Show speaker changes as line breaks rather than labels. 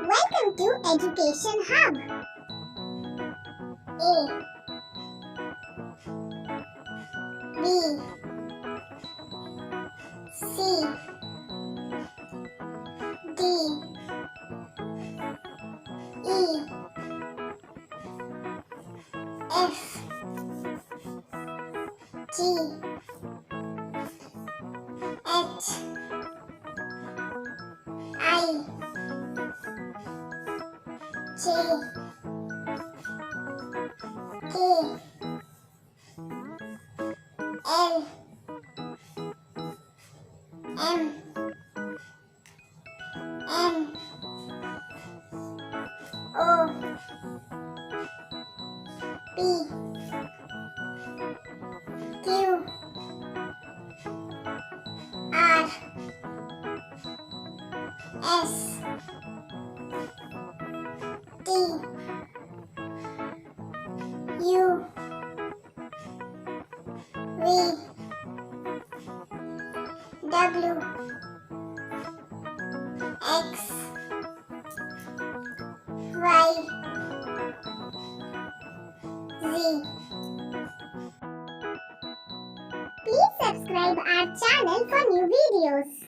Welcome to Education Hub. A, B, C, D, E, F, G, H, I, J, K, L, M, N, O, P, Q, R, S, T, U, V, W, X, Y, Z. Please subscribe our channel for new videos.